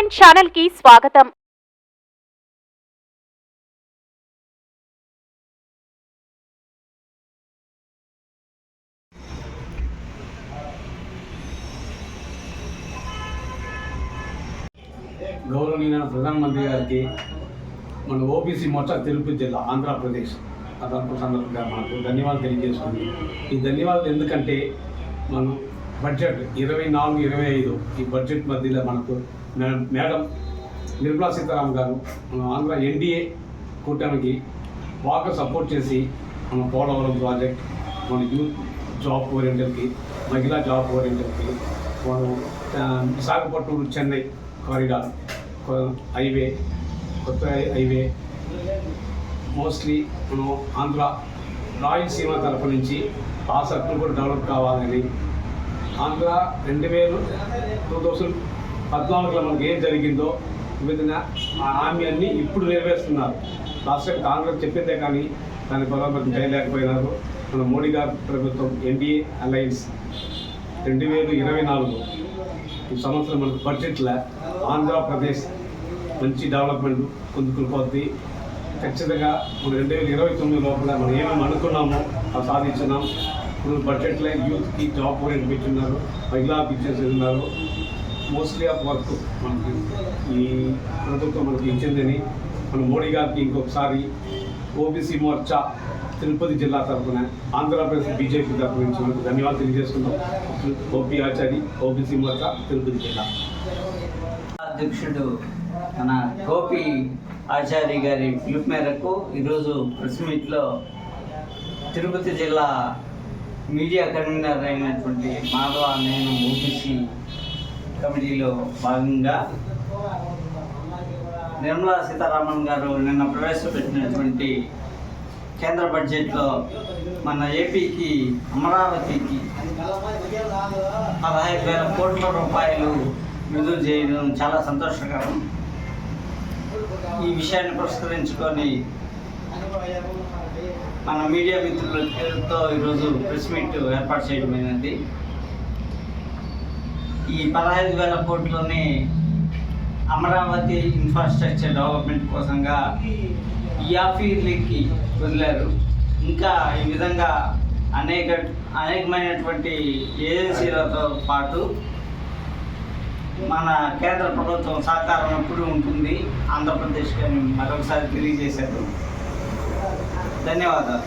Nine channel కి స్వాగతం. గౌరవనీయ ప్రధానమంత్రి గారికి మన ఓబీసీ మోర్చా తిరుపతి జిల్లా ఆంధ్రప్రదేశ్ అదనపు సందర్భంగా మనకు ధన్యవాదాలు తెలియజేస్తుంది. ఈ ధన్యవాదాలు ఎందుకంటే మనం బడ్జెట్ 24-25 ఈ బడ్జెట్ మధ్యలో మనకు మేడం నిర్మలా సీతారామన్ గారు మన ఆంధ్ర ఎన్డీఏ కూటమికి బాగా సపోర్ట్ చేసి మన పోలవరం ప్రాజెక్ట్, మన యూత్ జాబ్ ఓరియంటల్కి, మహిళా జాబ్ ఓరియంటల్కి, మనం విశాఖపట్నం చెన్నై కారిడార్ హైవే, కొత్త హైవే, మోస్ట్లీ మనం ఆంధ్ర రాయలసీమ తరఫు నుంచి ఆ సర్కిల్ కూడా డెవలప్ కావాలని ఆంధ్ర 2014లో మనకి ఏం జరిగిందో వివిధ హామీ అన్నీ ఇప్పుడు నెరవేరుస్తున్నారు. లాస్ట్ టైం కాంగ్రెస్ చెప్పిందే కానీ దాన్ని బలవంతం చేయలేకపోయినారు. మన మోడీ గారి ప్రభుత్వం ఎన్డీఏ అలయన్స్ 2024 ఈ సంవత్సరం మనకు బడ్జెట్లో ఆంధ్రప్రదేశ్ మంచి డెవలప్మెంట్ పొందుకుపోద్ది. ఖచ్చితంగా మనం 2029 లోపల మనం ఏమేమి అనుకున్నామో అది సాధించున్నాం. ఇప్పుడు బడ్జెట్లో యూత్కి జాబ్ ఓరియంట్ పెట్టున్నారు, మహిళాకి ఇచ్చేస్తున్నారు. మోస్ట్లీ ఆఫ్ వర్క్ మనకి ఈ ప్రభుత్వం మనకి ఇచ్చిందని మన మోడీ గారికి ఇంకొకసారి ఓబీసీ మోర్చా తిరుపతి జిల్లా తరఫున ఆంధ్రప్రదేశ్ బీజేపీ తరఫు నుంచి మనకు ధన్యవాదాలు తెలియజేస్తున్నాం. ఓపీ ఆచారి, ఓబీసీ మోర్చా తిరుపతి జిల్లా అధ్యక్షుడు మన గోపి ఆచారి గారి పిలుపు మేరకు ఈరోజు ప్రెస్ మీట్లో తిరుపతి జిల్లా మీడియా కన్వీనర్ అయినటువంటి మాధవ నేను ఓబీసీ కమిటీలో భాగంగా నిర్మలా సీతారామన్ గారు నిన్న ప్రవేశపెట్టినటువంటి కేంద్ర బడ్జెట్లో మన ఏపీకి అమరావతికి 15,000 కోట్ల రూపాయలు విడుదల చేయడం చాలా సంతోషకరం. ఈ విషయాన్ని పురస్కరించుకొని మన మీడియా మిత్రులతో ఈరోజు ప్రెస్ మీట్ ఏర్పాటు చేయడమైనది. ఈ 15,000 కోట్లని అమరావతి ఇన్ఫ్రాస్ట్రక్చర్ డెవలప్మెంట్ కోసంగా యాఫీర్లకి వదిలారు. ఇంకా ఈ విధంగా అనేకమైనటువంటి ఏజెన్సీలతో పాటు మన కేంద్ర ప్రభుత్వం సహకారం ఎప్పుడు ఉంటుంది ఆంధ్రప్రదేశ్కి అని మరొకసారి తెలియజేశారు. ధన్యవాదాలు.